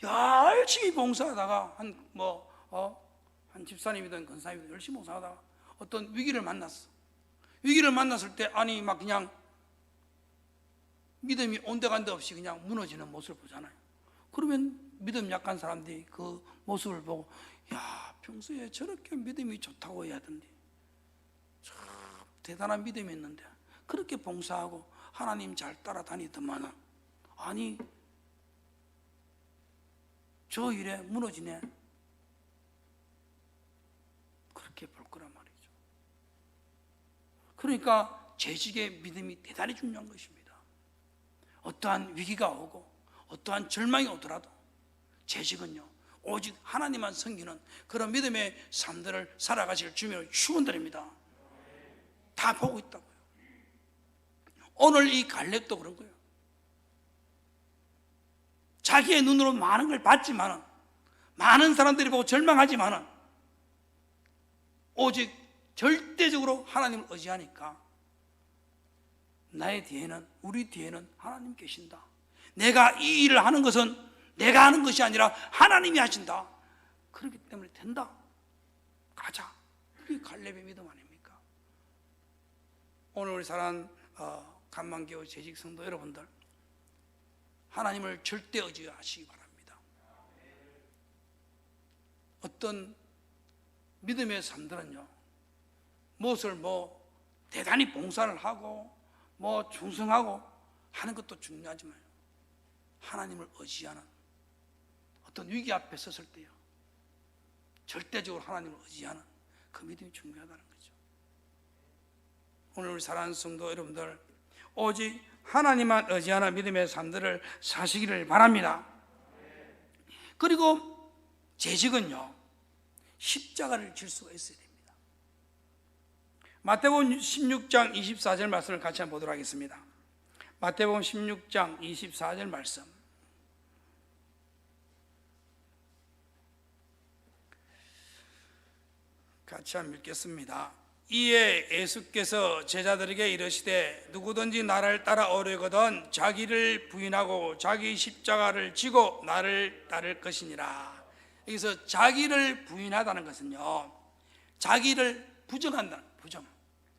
열심히 봉사하다가 한 집사님이든 권사님이든 열심히 봉사하다가 어떤 위기를 만났어. 위기를 만났을 때 아니 막 그냥 믿음이 온데간데 없이 그냥 무너지는 모습을 보잖아요. 그러면 믿음 약한 사람들이 그 모습을 보고 야, 평소에 저렇게 믿음이 좋다고 해야 하던데 참 대단한 믿음이 있는데 그렇게 봉사하고 하나님 잘 따라다니더만은 아니 저 일에 무너지네, 그렇게 볼 거란 말이죠. 그러니까 재직의 믿음이 대단히 중요한 것입니다. 어떠한 위기가 오고 어떠한 절망이 오더라도 재직은요, 오직 하나님만 섬기는 그런 믿음의 삶들을 살아가실 주님을 축원드립니다. 다 보고 있다고요. 오늘 이 갈렙도 그런 거예요. 자기의 눈으로 많은 걸 봤지만은, 많은 사람들이 보고 절망하지만은 오직 절대적으로 하나님을 의지하니까 나의 뒤에는, 우리 뒤에는 하나님 계신다. 내가 이 일을 하는 것은 내가 하는 것이 아니라 하나님이 하신다. 그렇기 때문에 된다, 가자. 그게 갈렙의 믿음 아닙니까? 오늘 우리 사랑하는 간만교회 재직 성도 여러분들, 하나님을 절대 의지하시기 바랍니다. 어떤 믿음의 삶들은요, 무엇을 대단히 봉사를 하고 충성하고 하는 것도 중요하지만 하나님을 의지하는 어떤 위기 앞에 섰을 때요, 절대적으로 하나님을 의지하는 그 믿음이 중요하다는 거죠. 오늘 우리 사랑하는 성도 여러분들, 오직 하나님만 의지하는 믿음의 삶들을 사시기를 바랍니다. 그리고 재직은요, 십자가를 질 수가 있어야 됩니다. 마태복음 16장 24절 말씀을 같이 한번 보도록 하겠습니다. 마태복음 16장 24절 말씀, 같이 한번 읽겠습니다. 이에 예수께서 제자들에게 이르시되 누구든지 나를 따라오려거든 자기를 부인하고 자기 십자가를 지고 나를 따를 것이니라. 여기서 자기를 부인하다는 것은요, 자기를 부정한다는,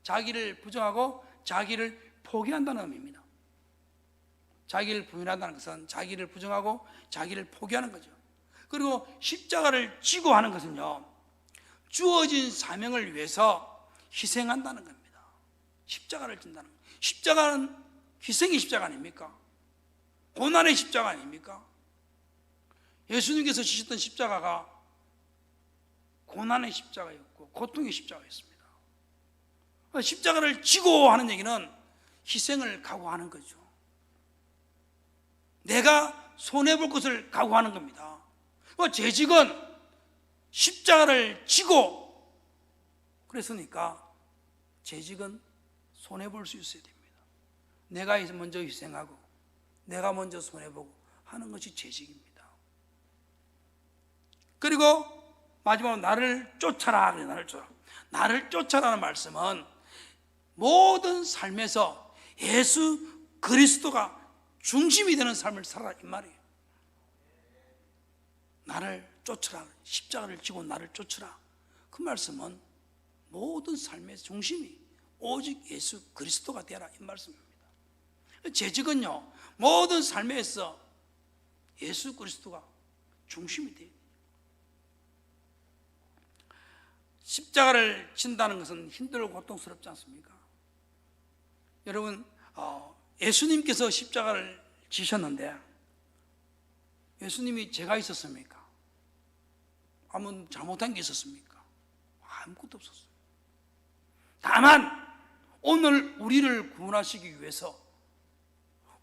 자기를 부정하고 자기를 포기한다는 의미입니다. 자기를 부인한다는 것은 자기를 부정하고 자기를 포기하는 거죠. 그리고 십자가를 지고 하는 것은요, 주어진 사명을 위해서 희생한다는 겁니다. 십자가를 진다는 겁니다. 십자가는 희생의 십자가 아닙니까? 고난의 십자가 아닙니까? 예수님께서 지셨던 십자가가 고난의 십자가였고 고통의 십자가였습니다. 십자가를 지고 하는 얘기는 희생을 각오하는 거죠. 내가 손해볼 것을 각오하는 겁니다. 재직은 십자가를 지고 그랬으니까 재직은 손해볼 수 있어야 됩니다. 내가 먼저 희생하고 내가 먼저 손해보고 하는 것이 재직입니다. 그리고 마지막으로 나를 쫓아라. 그래, 나를 쫓아라. 나를 쫓아라는 말씀은 모든 삶에서 예수 그리스도가 중심이 되는 삶을 살아라 이 말이에요. 나를 쫓아라. 십자가를 지고 나를 쫓아라. 그 말씀은 모든 삶의 중심이 오직 예수 그리스도가 되라 이 말씀입니다. 재직은요, 모든 삶에서 예수 그리스도가 중심이 돼요. 십자가를 진다는 것은 힘들고 고통스럽지 않습니까? 여러분, 예수님께서 십자가를 지셨는데 예수님이 죄가 있었습니까? 아무 잘못한 게 있었습니까? 아무것도 없었어요. 다만 오늘 우리를 구원하시기 위해서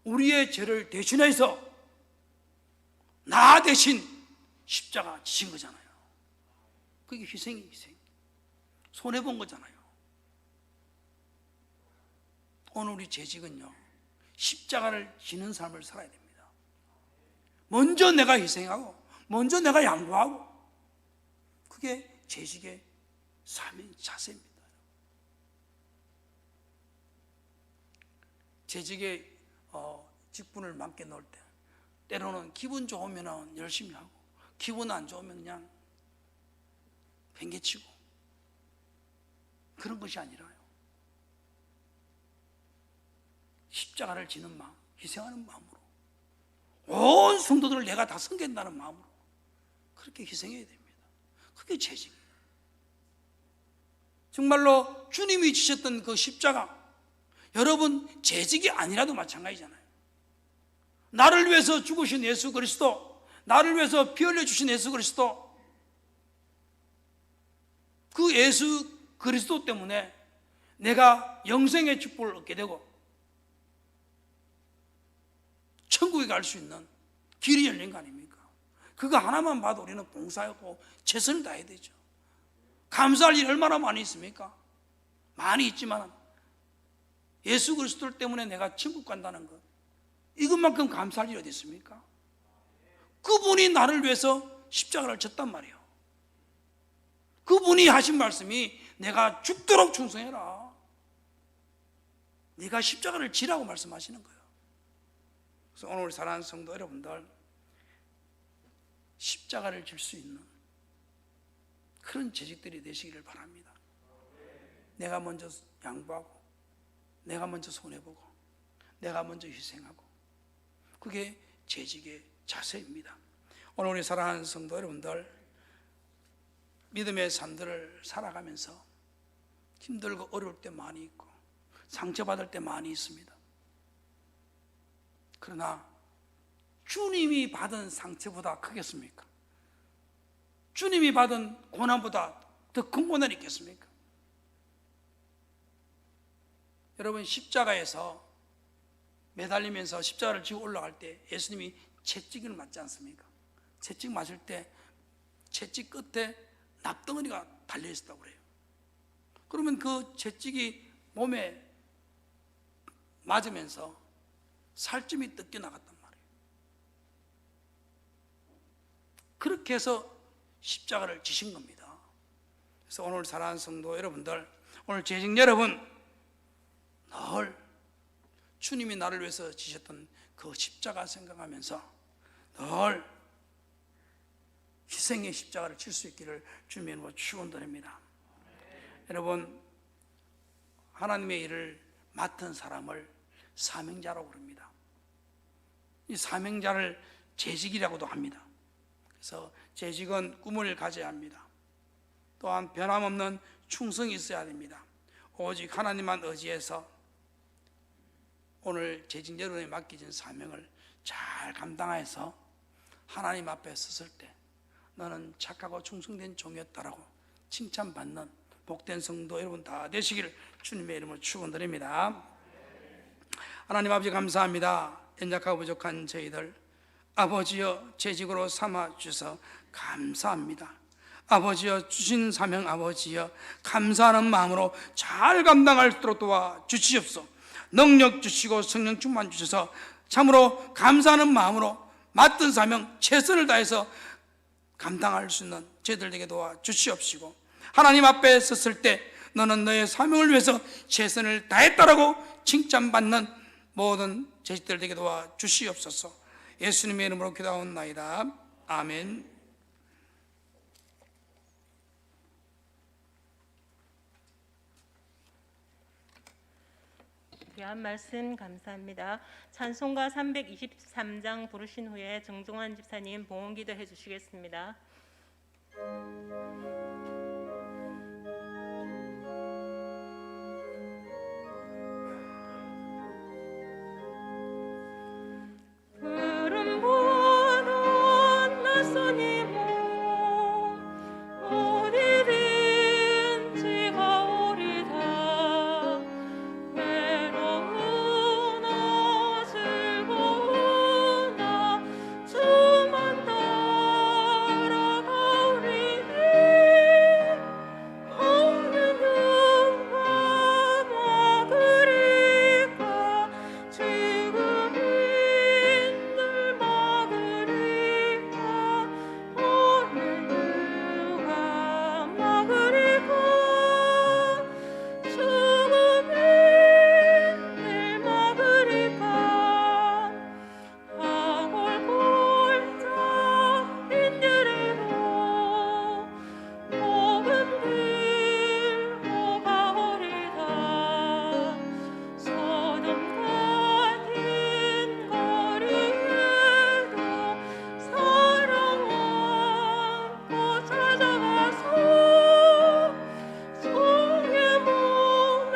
우리의 죄를 대신해서 나 대신 십자가 지신 거잖아요. 그게 희생이 희생. 손해본 거잖아요. 오늘 우리 재직은요, 십자가를 지는 삶을 살아야 됩니다. 먼저 내가 희생하고 먼저 내가 양보하고, 그게 재직의 삶의 자세입니다. 재직의 직분을 맡겨 놓을 때 때로는 기분 좋으면 열심히 하고 기분 안 좋으면 그냥 팽개치고 그런 것이 아니라요, 십자가를 지는 마음, 희생하는 마음으로 온 성도들을 내가 다 섬긴다는 마음으로 그렇게 희생해야 됩니다. 그게 재직이에요. 정말로 주님이 지셨던 그 십자가, 여러분 재직이 아니라도 마찬가지잖아요. 나를 위해서 죽으신 예수 그리스도, 나를 위해서 피 흘려 주신 예수 그리스도, 그 예수 그리스도 때문에 내가 영생의 축복을 얻게 되고 천국에 갈 수 있는 길이 열린 거 아닙니까? 그거 하나만 봐도 우리는 봉사하고 최선을 다해야 되죠. 감사할 일 얼마나 많이 있습니까? 많이 있지만 예수 그리스도 때문에 내가 천국 간다는 것, 이것만큼 감사할 일이 어디 있습니까? 그분이 나를 위해서 십자가를 졌단 말이에요. 그분이 하신 말씀이 내가 죽도록 충성해라, 네가 십자가를 지라고 말씀하시는 거예요. 그래서 오늘 사랑하는 성도 여러분들, 십자가를 질 수 있는 그런 재직들이 되시기를 바랍니다. 내가 먼저 양보하고 내가 먼저 손해보고 내가 먼저 희생하고, 그게 재직의 자세입니다. 오늘 우리 사랑하는 성도 여러분들, 믿음의 삶들을 살아가면서 힘들고 어려울 때 많이 있고 상처받을 때 많이 있습니다. 그러나 주님이 받은 상처보다 크겠습니까? 주님이 받은 고난보다 더 큰 고난이 있겠습니까? 여러분, 십자가에서 매달리면서 십자가를 지고 올라갈 때 예수님이 채찍을 맞지 않습니까? 채찍 맞을 때 채찍 끝에 납덩어리가 달려있었다고 그래요. 그러면 그 채찍이 몸에 맞으면서 살점이 뜯겨 나갔단 말이에요. 그렇게 해서 십자가를 지신 겁니다. 그래서 오늘 사랑하는 성도 여러분들, 오늘 재직 여러분, 늘 주님이 나를 위해서 지셨던 그 십자가 생각하면서 늘 희생의 십자가를 칠 수 있기를 주님의 이름으로 축원드립니다. 여러분, 하나님의 일을 맡은 사람을 사명자라고 부릅니다. 이 사명자를 재직이라고도 합니다. 그래서 재직은 꿈을 가져야 합니다. 또한 변함없는 충성이 있어야 됩니다. 오직 하나님만 의지해서 오늘 재직 여러분에 맡겨진 사명을 잘 감당해서 하나님 앞에 섰을 때 너는 착하고 충성된 종이었다라고 칭찬받는 복된 성도 여러분 다 되시기를 주님의 이름으로 축원드립니다. 하나님 아버지 감사합니다. 연약하고 부족한 저희들 아버지여 재직으로 삼아 주셔서 감사합니다. 아버지여 주신 사명 아버지여 감사하는 마음으로 잘 감당할 수 있도록 도와주시옵소서. 능력 주시고 성령 충만 주셔서 참으로 감사하는 마음으로 맡은 사명 최선을 다해서 감당할 수 있는 저희들에게 도와주시옵시고 하나님 앞에 섰을 때 너는 너의 사명을 위해서 최선을 다했다라고 칭찬받는 모든 제자들에게 도와주시옵소서. 예수님의 이름으로 기도하옵나이다. 아멘. 귀한 말씀 감사합니다. 찬송가 323장 부르신 후에 정종환 집사님 봉헌기도 해주시겠습니다. 푸른 보던 낯선이 몸 어디든지 가오리다. 외로우나 즐거우나 주만 따라가오리니 없는 누가 막으리까. 지금 힘들 막으리까. 없는 누가 막으리까. 죽음을 막으리까. 하골골짝 인들이로 복음 들고 가오리다. 소돔 같은 거리에도 사랑 안고 찾아가서 종의 몸에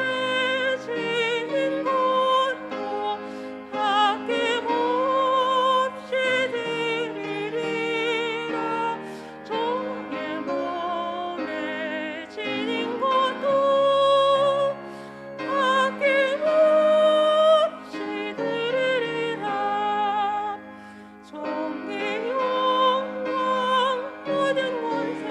지닌 것도 아낌없이 드리리라. 종의 몸에 지닌 것도 아낌없이 드리리라. 종의 영광 모든 권세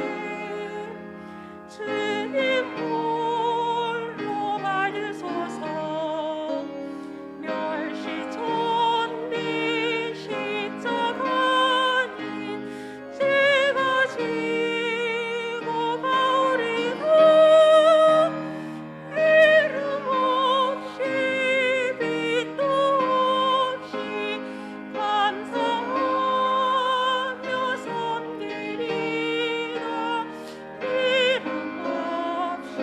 주님 홀로 받으소서. 멸시천리 십자가 아닌 제가 지고 가오리다. 이름 없이 빛도 없이 감사하며 섬기리라. 이름 없이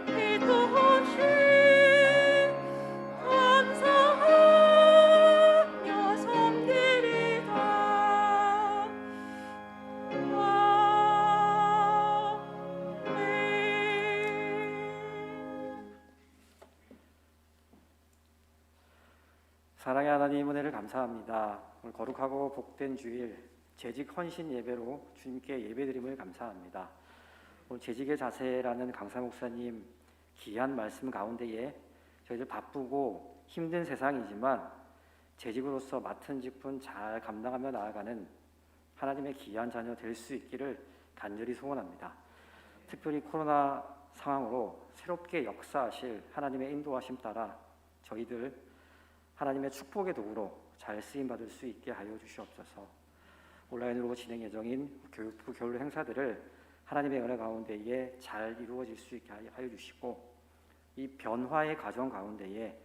빛도 없이 감사하며 섬기리다. 아멘. 사랑의 하나님 은혜를 감사합니다. 오늘 거룩하고 복된 주일 재직 헌신 예배로 주님께 예배드림을 감사합니다. 오늘 재직의 자세라는 강사 목사님 귀한 말씀 가운데에 저희들 바쁘고 힘든 세상이지만 재직으로서 맡은 직분 잘 감당하며 나아가는 하나님의 귀한 자녀 될 수 있기를 간절히 소원합니다. 특별히 코로나 상황으로 새롭게 역사하실 하나님의 인도하심 따라 저희들 하나님의 축복의 도구로 잘 쓰임받을 수 있게 하여 주시옵소서. 온라인으로 진행 예정인 교육부 겨울 행사들을 하나님의 은혜 가운데에 잘 이루어질 수 있게 하여 주시고 이 변화의 과정 가운데에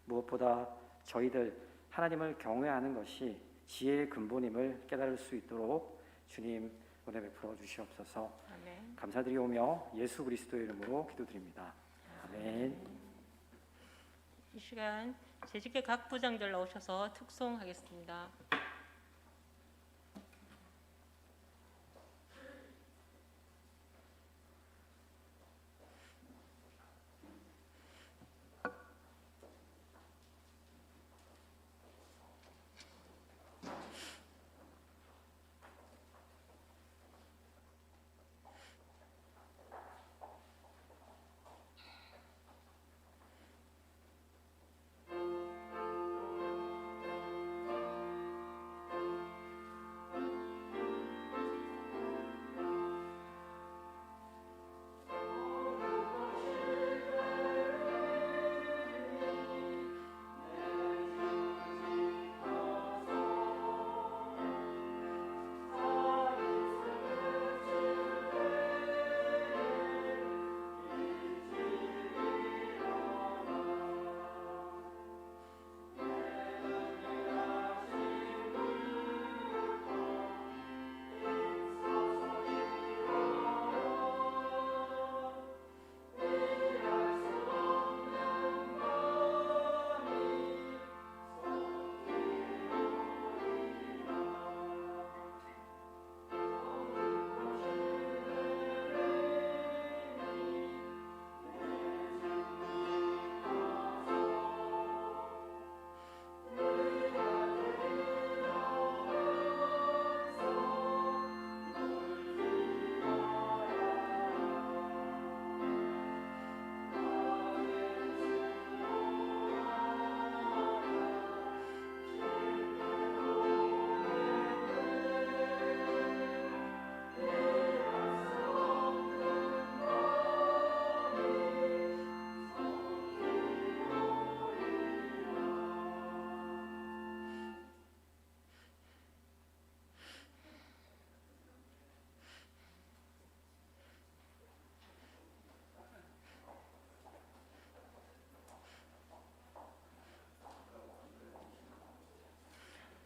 무엇보다 저희들 하나님을 경외하는 것이 지혜의 근본임을 깨달을 수 있도록 주님 은혜 베풀어 주시옵소서. 아멘. 감사드리오며 예수 그리스도의 이름으로 기도드립니다. 아멘. 이 시간 재직계 각 부장들 나오셔서 특송하겠습니다.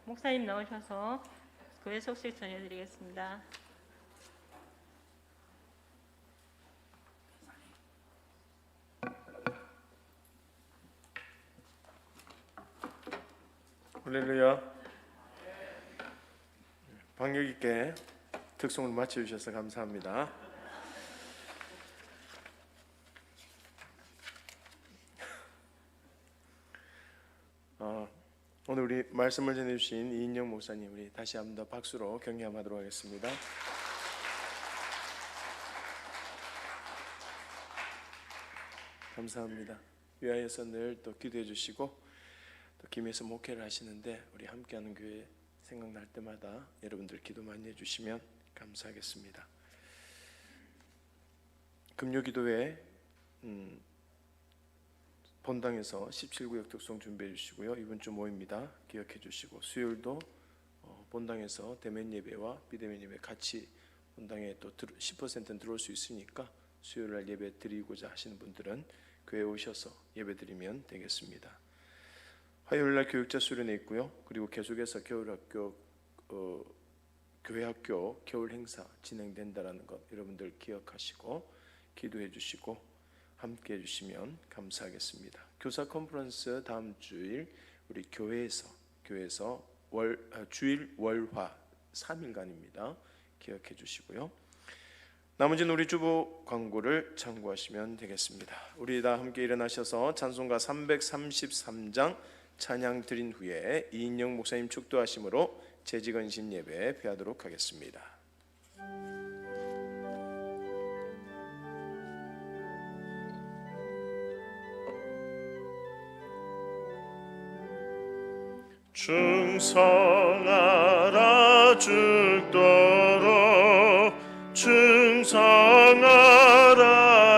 목사님 나오셔서 교회 소식 전해드리겠습니다. 할렐루야. 박력 있게 특송을 마쳐주셔서 감사합니다. 오늘 우리 말씀을 전해주신 이인영 목사님, 우리 다시 한번 더 박수로 경례하도록 하겠습니다. 감사합니다. 위하여서 늘 또 기도해 주시고 또 김해에서 목회를 하시는데 우리 함께하는 교회 생각날 때마다 여러분들 기도 많이 해주시면 감사하겠습니다. 금요기도회 본당에서 17구역 특송 준비해 주시고요. 이번 주 모입니다. 기억해 주시고 수요일도 본당에서 대면 예배와 비대면 예배 같이 본당에 또 10%는 들어올 수 있으니까 수요일날 예배 드리고자 하시는 분들은 교회에 오셔서 예배 드리면 되겠습니다. 화요일날 교육자 수련회 있고요. 그리고 계속해서 겨울학교 교회학교 겨울 행사 진행된다라는 것 여러분들 기억하시고 기도해 주시고 함께 해주시면 감사하겠습니다. 교사 컨퍼런스 다음 주일 우리 교회에서 주일 월화 3일간입니다. 기억해 주시고요. 나머지는 우리 주보 광고를 참고하시면 되겠습니다. 우리 다 함께 일어나셔서 찬송가 333장 찬양 드린 후에 이인영 목사님 축도하심으로 재직언신 예배 배하도록 하겠습니다. 충성하라 죽도록 충성하라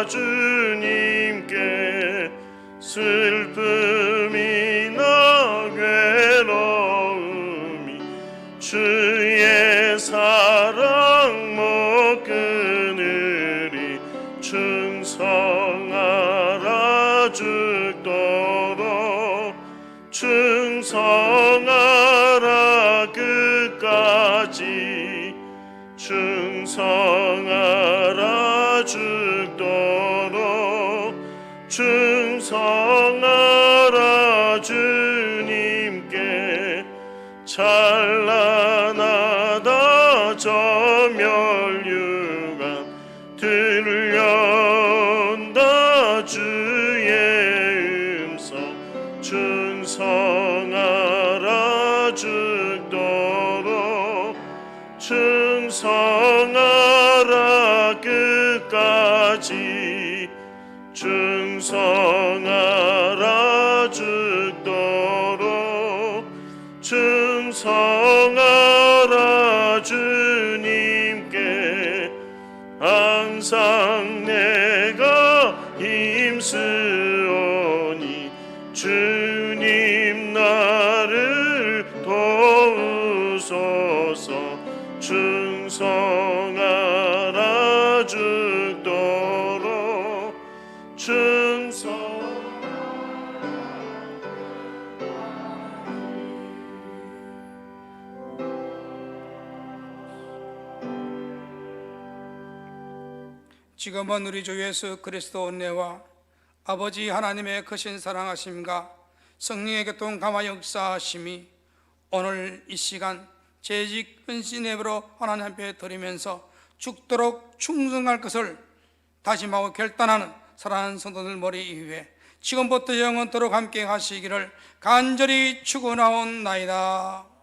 주님께 슬픔이나 괴로움이 주의 사랑 못 끊으리 충성하라 죽도록 충성하라 끝까지 충성하라 죽도록 충성하라 주님께 찬란하다 저멸유관 들려온다 주의 음성 충성하라 죽도록 충성하라 끝까지 충성하라 죽도록 충성하라 주님께 항상 내가 힘쓰오니 주님 나를 도우소서 충성하라 죽도록 충성 지금은 우리 주 예수 그리스도 은혜와 아버지 하나님의 크신 사랑하심과 성령의 교통 감화 역사하심이 오늘 이 시간 재직 헌신 예배로 하나님 앞에 드리면서 죽도록 충성할 것을 다짐하고 결단하는 사랑하는 성도들 머리 위에 지금부터 영원토록 함께 하시기를 간절히 축원하옵나이다.